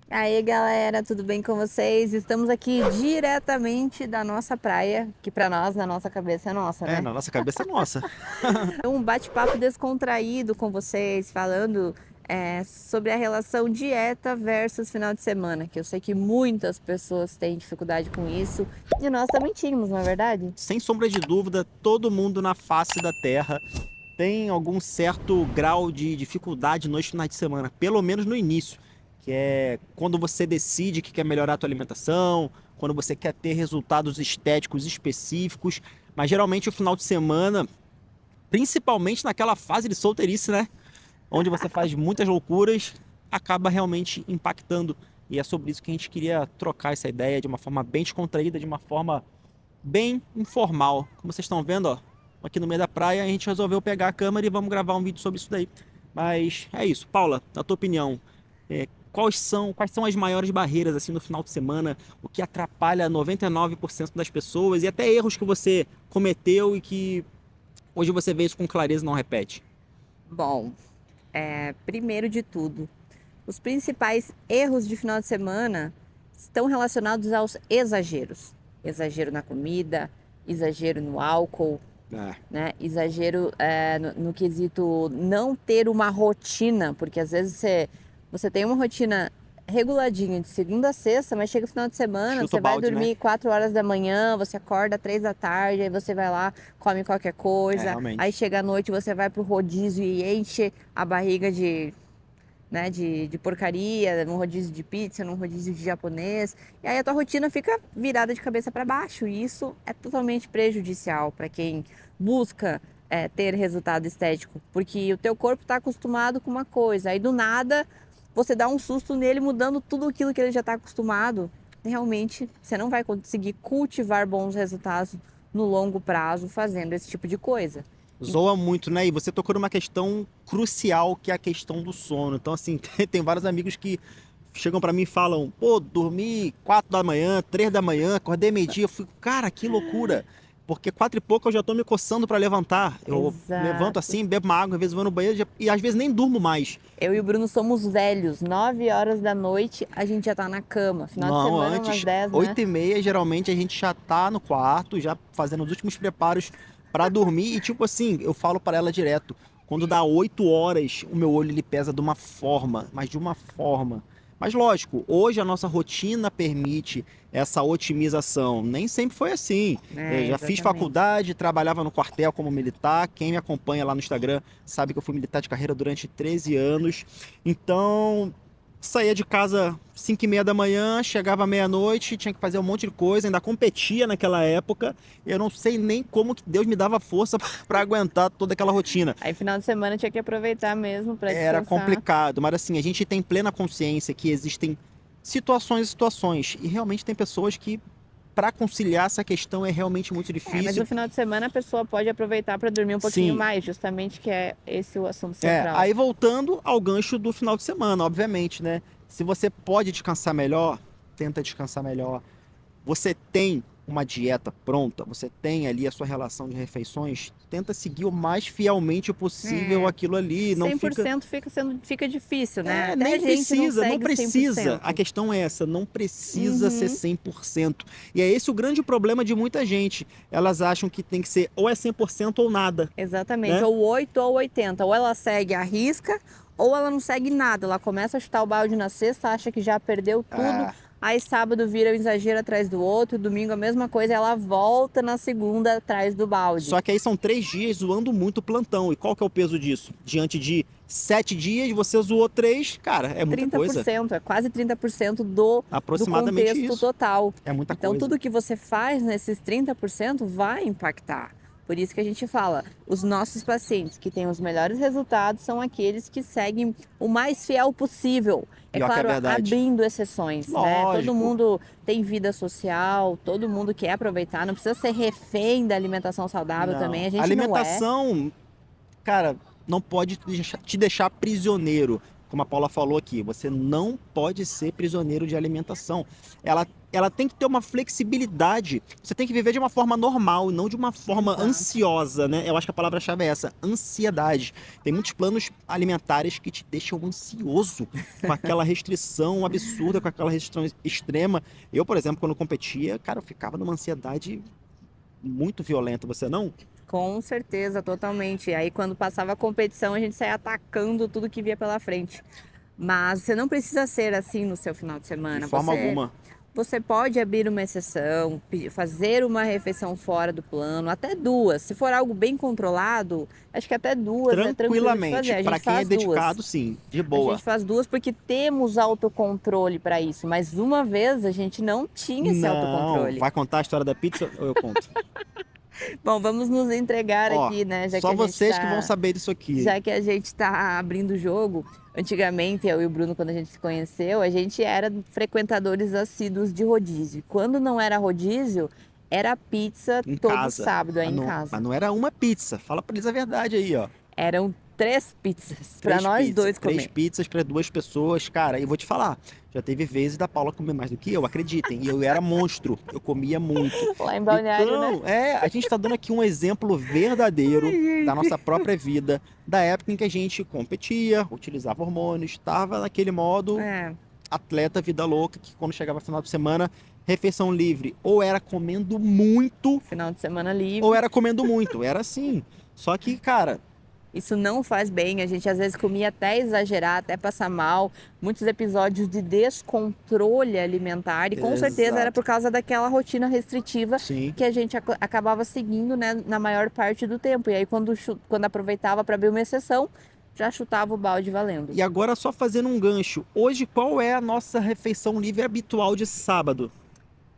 Aí, galera, tudo bem com vocês? Estamos aqui diretamente da nossa praia, que para nós, na nossa cabeça é nossa, É, né? na nossa cabeça é nossa. Um bate-papo descontraído com vocês, falando sobre a relação dieta versus final de semana, que eu sei que muitas pessoas têm dificuldade com isso, e nós também tínhamos, não é verdade? Sem sombra de dúvida, todo mundo na face da Terra tem algum certo grau de dificuldade nos finais de semana, pelo menos no início, que é quando você decide que quer melhorar a tua alimentação, quando você quer ter resultados estéticos específicos, mas geralmente o final de semana, principalmente naquela fase de solteirice, né? Onde você faz muitas loucuras, acaba realmente impactando. E é sobre isso que a gente queria trocar essa ideia de uma forma bem descontraída, de uma forma bem informal. Como vocês estão vendo, ó, aqui no meio da praia, a gente resolveu pegar a câmera e vamos gravar um vídeo sobre isso daí. Mas é isso. Paula, na tua opinião, quais são as maiores barreiras assim no final de semana? O que atrapalha 99% das pessoas e até erros que você cometeu e que hoje você vê isso com clareza e não repete? Bom, primeiro de tudo, os principais erros de final de semana estão relacionados aos exageros. Exagero na comida, exagero no álcool, É. né? Exagero no quesito não ter uma rotina, porque às vezes você tem uma rotina reguladinha de segunda a sexta, mas chega o final de semana, Chuta o você vai balde, né? dormir 4 horas da manhã, você acorda 3 da tarde, aí você vai lá, come qualquer É, coisa, aí realmente. chega à noite, você vai pro rodízio e enche a barriga de porcaria, num rodízio de pizza, num rodízio de japonês. E aí a tua rotina fica virada de cabeça para baixo. E isso é totalmente prejudicial para quem busca ter resultado estético. Porque o teu corpo está acostumado com uma coisa, aí do nada você dá um susto nele mudando tudo aquilo que ele já está acostumado. Realmente você não vai conseguir cultivar bons resultados no longo prazo fazendo esse tipo de coisa. Zoa muito, né? E você tocou numa questão crucial, que é a questão do sono. Então, assim, tem vários amigos que chegam pra mim e falam: pô, dormi 4 da manhã, 3 da manhã, acordei meio-dia. Eu fico, cara, que loucura. Porque 4 e pouco eu já tô me coçando pra levantar. Eu levanto Exato. assim, bebo uma água, às vezes vou no banheiro e às vezes nem durmo mais. Eu e o Bruno somos velhos. 9 horas da noite a gente já tá na cama. Final de Não, semana, umas antes, 10, né? 8h30, geralmente a gente já tá no quarto, já fazendo os últimos preparos pra dormir. E tipo assim, eu falo para ela direto, quando dá 8 horas, o meu olho ele pesa de uma forma, mas de uma forma. Mas lógico, hoje a nossa rotina permite essa otimização. Nem sempre foi assim. Eu É, já fiz exatamente. faculdade, trabalhava no quartel como militar. Quem me acompanha lá no Instagram sabe que eu fui militar de carreira durante 13 anos. Então, saía de casa 5h30 da manhã, chegava meia-noite, tinha que fazer um monte de coisa, ainda competia naquela época. Eu não sei nem como que Deus me dava força para aguentar toda aquela rotina. Aí final de semana tinha que aproveitar mesmo pra Era descansar. complicado, mas assim, a gente tem plena consciência que existem situações e situações, e realmente tem pessoas que, para conciliar essa questão, é realmente muito Mas difícil. no final de semana a pessoa pode aproveitar pra dormir um pouquinho Sim, mais, justamente que é esse o assunto central. aí voltando ao gancho do final de semana, obviamente, né? Se você pode descansar melhor, tenta descansar melhor. Você tem uma dieta pronta, você tem ali a sua relação de refeições, tenta seguir o mais fielmente possível É, aquilo ali, não cem por fica. cento fica difícil, né? Até a Nem gente não precisa, não segue cem por precisa. A cento. questão é essa, não precisa ser Uhum. 100%. E é esse o grande problema de muita gente. Elas acham que tem que ser ou é 100% ou nada, Exatamente, né? ou 8 ou 80. Ou ela segue a risca, ou ela não segue nada. Ela começa a chutar o balde na sexta, acha que já perdeu tudo. Ah, Aí sábado vira um exagero atrás do outro, domingo a mesma coisa, ela volta na segunda atrás do balde. só que aí são 3 dias zoando muito o plantão. E qual que é o peso disso? Diante de 7 dias, você zoou 3, cara, é muita Trinta por coisa. cento é quase 30% do Aproximadamente contexto isso. total. É muita Então, coisa. tudo que você faz nesses 30% vai impactar. Por isso que a gente fala, os nossos pacientes que têm os melhores resultados são aqueles que seguem o mais fiel possível. É Pior que é claro, verdade. abrindo exceções, né? Todo Lógico. mundo tem vida social, todo mundo quer aproveitar, não precisa ser refém da alimentação saudável também, Não. a gente não é. Alimentação, cara, não pode te deixar prisioneiro. como a Paula falou aqui, você não pode ser prisioneiro de alimentação. Ela tem que ter uma flexibilidade. Você tem que viver de uma forma normal e não de uma forma Exato. ansiosa, né? Eu acho que a palavra-chave é essa, ansiedade. Tem muitos planos alimentares que te deixam ansioso com aquela restrição absurda, com aquela restrição extrema. Eu, por exemplo, quando competia, cara, eu ficava numa ansiedade muito violenta. Você não? Com certeza, totalmente. Aí quando passava a competição, a gente saía atacando tudo que via pela frente. Mas você não precisa ser assim no seu final de De semana. forma alguma. Você pode abrir uma exceção, fazer uma refeição fora do plano, até duas. Se for algo bem controlado, acho que até duas é tranquilo de Tranquilamente. fazer. A Para gente quem é faz duas. dedicado, sim, de A boa. gente faz duas porque temos autocontrole para isso. Mas uma vez a gente não tinha esse Não, autocontrole. vai contar a história da pizza ou eu conto? Bom, vamos nos entregar Ó, aqui, né? Já só que a gente vocês que tá... vão saber disso aqui. Já que a gente está abrindo o jogo, antigamente eu e o Bruno, quando a gente se conheceu, a gente era frequentadores assíduos de rodízio. Quando não era rodízio, era pizza Em todo casa. sábado aí Mas em não, casa. mas não era uma pizza. Fala pra eles a verdade aí, ó. Eram 3 pizzas para nós dois Três comer. pizzas para 2 pessoas. Cara, eu vou te falar. Já teve vezes da Paula comer mais do que eu, acreditem. E eu era monstro. Eu comia muito. Lá em Balneário, né? Então, a gente tá dando aqui um exemplo verdadeiro da nossa própria vida, da época em que a gente competia, utilizava hormônios, estava naquele modo É, atleta, vida louca, que quando chegava final de semana, refeição livre, ou era comendo muito, final de semana livre. ou era comendo muito. Era assim. Só que, cara, Isso não faz bem, a gente às vezes comia até exagerar, até passar mal. Muitos episódios de descontrole alimentar e com certeza era Exato. por causa daquela rotina restritiva sim. que a gente acabava seguindo, né, na maior parte do tempo. E aí quando aproveitava para abrir uma exceção, já chutava o balde valendo. E agora só fazendo um gancho. Hoje, qual é a nossa refeição livre habitual de sábado?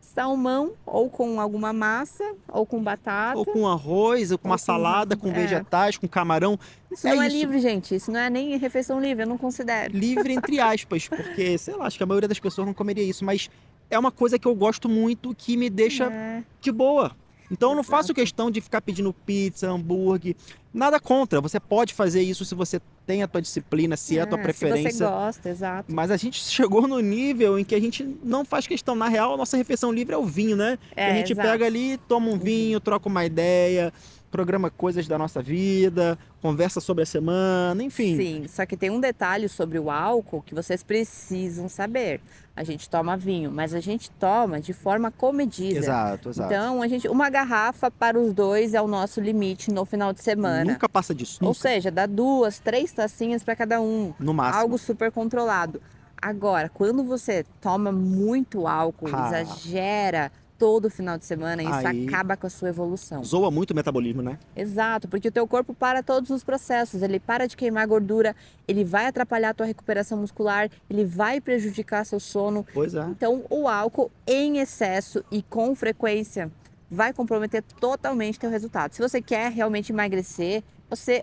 Salmão, ou com alguma massa, ou com batata. Ou com arroz, ou com Ou uma com salada, com vegetais, com camarão. Isso não é livre, gente. Isso não é nem refeição livre, eu não considero. Livre entre aspas, porque, sei lá, acho que a maioria das pessoas não comeria isso, mas é uma coisa que eu gosto muito, que me deixa É, de boa. Então eu não faço exato. questão de ficar pedindo pizza, hambúrguer, nada contra. Você pode fazer isso se você tem a tua disciplina, se é a tua Se você preferência. gosta, exato. Mas a gente chegou no nível em que a gente não faz questão. Na real, a nossa refeição livre é o vinho, né? Que a gente exato. pega ali, toma um vinho, troca uma ideia, programa coisas da nossa vida, conversa sobre a semana, enfim. Sim, só que tem um detalhe sobre o álcool que vocês precisam saber. A gente toma vinho, mas a gente toma de forma comedida. Exato, exato. Então, uma garrafa para os dois é o nosso limite no final de semana. Nunca passa disso, Ou nunca. seja, dá 2, 3 tacinhas para cada um. No máximo. Algo super controlado. Agora, quando você toma muito álcool, Ah. exagera todo final de semana, isso Aí. acaba com a sua evolução. Zoa muito o metabolismo, né? Exato, porque o teu corpo para todos os processos, ele para de queimar gordura, ele vai atrapalhar a tua recuperação muscular, ele vai prejudicar seu sono. Pois é. Então, o álcool em excesso e com frequência vai comprometer totalmente teu resultado. Se você quer realmente emagrecer,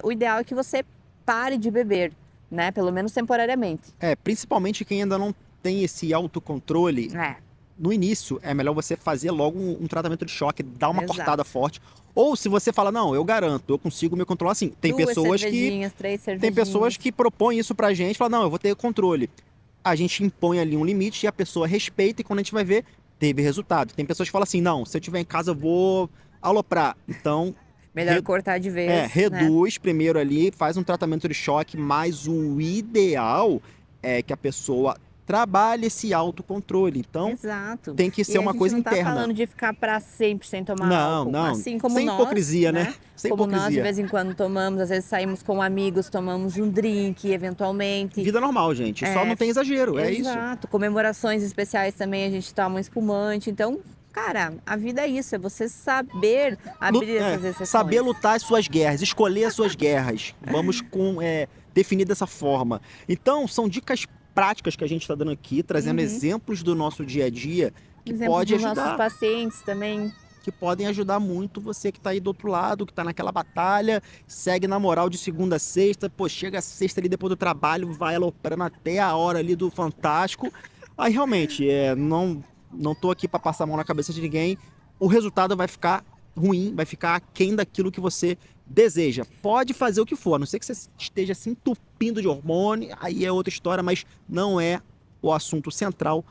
o ideal é que você pare de beber, né? Pelo menos temporariamente. Principalmente quem ainda não tem esse autocontrole. É, No início, é melhor você fazer logo um tratamento de choque, dar uma Exato. cortada forte. Ou se você fala, não, eu garanto, eu consigo me controlar assim. Tem 2 pessoas que cervejinhas, 3 tem cervejinhas. pessoas que propõem isso pra gente, falam, não, eu vou ter controle. A gente impõe ali um limite e a pessoa respeita e quando a gente vai ver, teve resultado. Tem pessoas que falam assim, não, se eu estiver em casa eu vou aloprar. Então, Melhor cortar de vez, né? reduz primeiro ali, faz um tratamento de choque, mas o ideal é que a pessoa trabalhe esse autocontrole. Então, Exato. tem que ser uma coisa A gente não interna. tá falando de ficar para sempre sem tomar Não, álcool. não. Assim como Sem nós, hipocrisia, né? Sem Como nós de hipocrisia. vez em quando tomamos, às vezes saímos com amigos, tomamos um drink, eventualmente. Vida normal, gente. Só não tem exagero, é isso. Exato. Comemorações especiais também a gente toma um espumante. Então, cara, a vida é isso, é você saber abrir essas exceções. Saber lutar as suas guerras, escolher as suas guerras. Vamos definir dessa forma. Então, são dicas práticas que a gente está dando aqui, trazendo exemplos do nosso dia a dia que Exemplos pode dos nossos ajudar, pacientes também. que podem ajudar muito você que está aí do outro lado, que está naquela batalha, segue na moral de segunda a sexta, pô, chega a sexta ali depois do trabalho, vai aloprando até a hora ali do Fantástico. Aí realmente, não tô aqui para passar a mão na cabeça de ninguém, o resultado vai ficar ruim, vai ficar aquém daquilo que você deseja. Pode fazer o que for, a não ser que você esteja se entupindo de hormônio, aí é outra história, mas não é o assunto central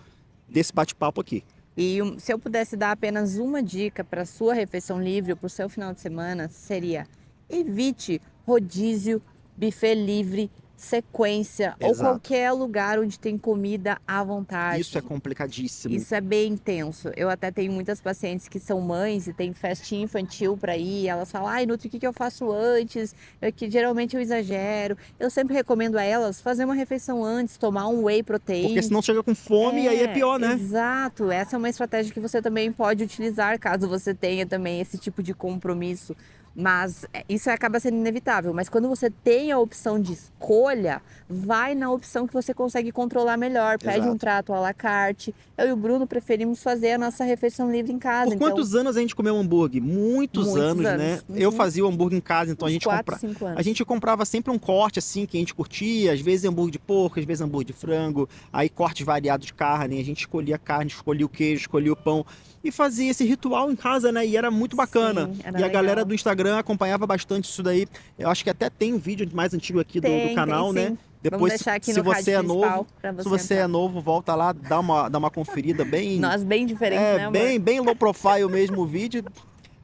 desse bate-papo aqui. E se eu pudesse dar apenas uma dica para sua refeição livre ou para o seu final de semana, seria: evite rodízio, buffet livre, sequência ou Exato. qualquer lugar onde tem comida à vontade. Isso é complicadíssimo. Isso é bem intenso. Eu até tenho muitas pacientes que são mães e tem festinha infantil para ir. Elas falam: ai, Nutri, o que eu faço antes? Que geralmente eu exagero. Eu sempre recomendo a elas fazer uma refeição antes, tomar um whey protein. Porque senão chega com fome e aí é pior, né? Exato. Essa é uma estratégia que você também pode utilizar caso você tenha também esse tipo de compromisso. Mas isso acaba sendo inevitável. Mas quando você tem a opção de escolha, vai na opção que você consegue controlar melhor. Pede Exato. um prato à la carte. Eu e o Bruno preferimos fazer a nossa refeição livre em casa. Por quantos anos a gente comeu hambúrguer? Muitos anos, né? Uhum. Eu fazia o hambúrguer em casa, então Uns 4, 5 anos. a gente comprava sempre um corte assim que a gente curtia, às vezes hambúrguer de porco, às vezes hambúrguer de frango, aí cortes variados de carne, a gente escolhia a carne, escolhia o queijo, escolhia o pão e fazia esse ritual em casa, né? E era muito bacana. Sim, era e a legal. galera do Instagram acompanhava bastante isso daí. Eu acho que até tem um vídeo mais antigo aqui do canal, tem, né? sim. Depois, Vamos deixar aqui se no card você é principal novo, pra se você é entrar. novo, volta lá, dá uma conferida bem. Nós bem diferentes, né, amor? bem low profile mesmo o vídeo,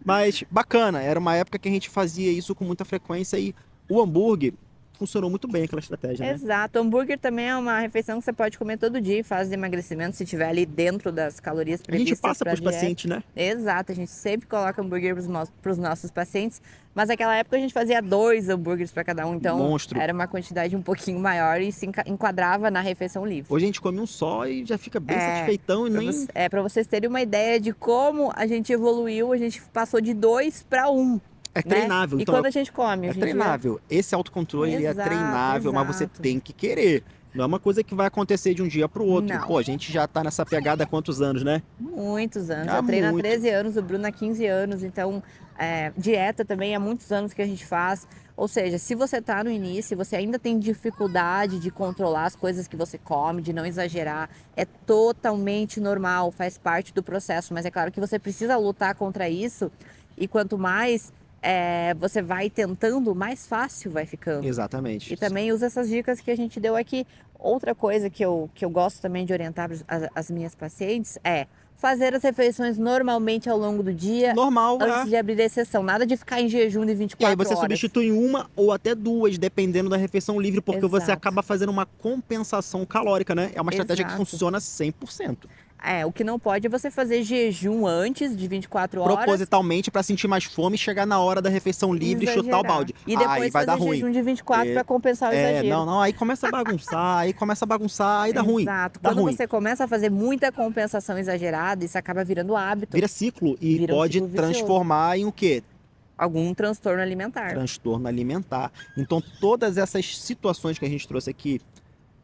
mas bacana. Era uma época que a gente fazia isso com muita frequência e o hambúrguer funcionou muito bem aquela estratégia, né? Exato. O hambúrguer também é uma refeição que você pode comer todo dia e faz emagrecimento se tiver ali dentro das calorias A previstas. gente passa pra para os dieta. pacientes, né? Exato, a gente sempre coloca hambúrguer para os nossos pacientes, mas naquela época a gente fazia 2 hambúrgueres para cada um, então Monstro. era uma quantidade um pouquinho maior e se enquadrava na refeição livre. Hoje a gente come um só e já fica bem É, satisfeitão e nem... Para vocês terem uma ideia de como a gente evoluiu, a gente passou de 2 para 1. É treinável. E Então, quando a gente come? é A gente treinável. Esse autocontrole ele é Exato, treinável, mas você exato. tem que querer. Não é uma coisa que vai acontecer de um dia pro outro. Não. Pô, a gente já tá nessa pegada há quantos anos, né? Muitos anos. Ah, Eu treino há muito. 13 anos, o Bruno há 15 anos, então dieta também há muitos anos que a gente faz. Ou seja, se você está no início, você ainda tem dificuldade de controlar as coisas que você come, de não exagerar, é totalmente normal, faz parte do processo. Mas é claro que você precisa lutar contra isso e quanto mais você vai tentando, mais fácil vai ficando. Exatamente. E também usa essas dicas que a gente deu aqui. Outra coisa que eu gosto também de orientar as minhas pacientes é fazer as refeições normalmente ao longo do dia, Normal, antes de abrir exceção. Nada de ficar em jejum de 24 E aí você horas. substitui uma ou até duas, dependendo da refeição livre, porque você Exato. acaba fazendo uma compensação calórica, né? É uma estratégia que Exato. funciona 100%. O que não pode é você fazer jejum antes de 24 horas. Propositalmente para sentir mais fome, chegar na hora da refeição livre e chutar o exagerar. balde. E depois Aí vai fazer dar ruim. jejum de 24 para compensar o exagero. Não, aí começa a bagunçar, aí dá ruim. Exato. Dá Quando ruim. você começa a fazer muita compensação exagerada, isso acaba virando hábito. Vira ciclo e Vira um pode ciclo vicioso. transformar em o quê? Algum transtorno alimentar. Transtorno alimentar. Então, todas essas situações que a gente trouxe aqui,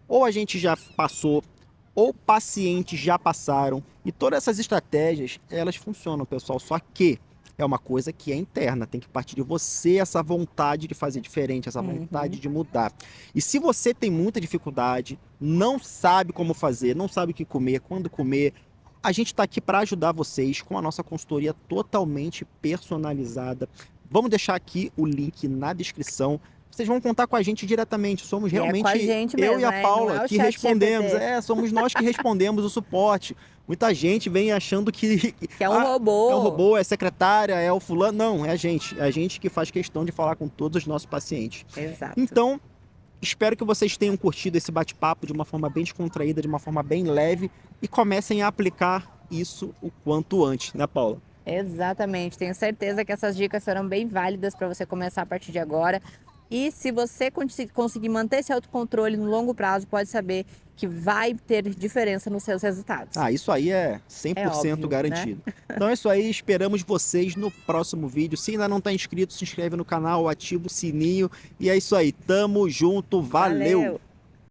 ou a gente já passou, ou pacientes já passaram, e todas essas estratégias, elas funcionam, pessoal, só que é uma coisa que é interna, tem que partir de você essa vontade de fazer diferente, essa vontade de mudar. E se você tem muita dificuldade, não sabe como fazer, não sabe o que comer, quando comer, a gente está aqui para ajudar vocês com a nossa consultoria totalmente personalizada. Vamos deixar aqui o link na descrição. Vocês vão contar com a gente diretamente. Somos realmente com a gente eu mesmo, e a não Paula é o que chat respondemos. GPT. Somos nós que respondemos o suporte. Muita gente vem achando que é um robô. É um robô, é secretária, é o fulano. Não, é a gente. É a gente que faz questão de falar com todos os nossos pacientes. Exato. Então, espero que vocês tenham curtido esse bate-papo de uma forma bem descontraída, de uma forma bem leve e comecem a aplicar isso o quanto antes, né, Paula? Exatamente. Tenho certeza que essas dicas serão bem válidas para você começar a partir de agora. E se você conseguir manter esse autocontrole no longo prazo, pode saber que vai ter diferença nos seus resultados. Isso aí é 100% óbvio, garantido. Né? Então é isso aí, esperamos vocês no próximo vídeo. Se ainda não está inscrito, se inscreve no canal, ativa o sininho. E é isso aí, tamo junto, valeu.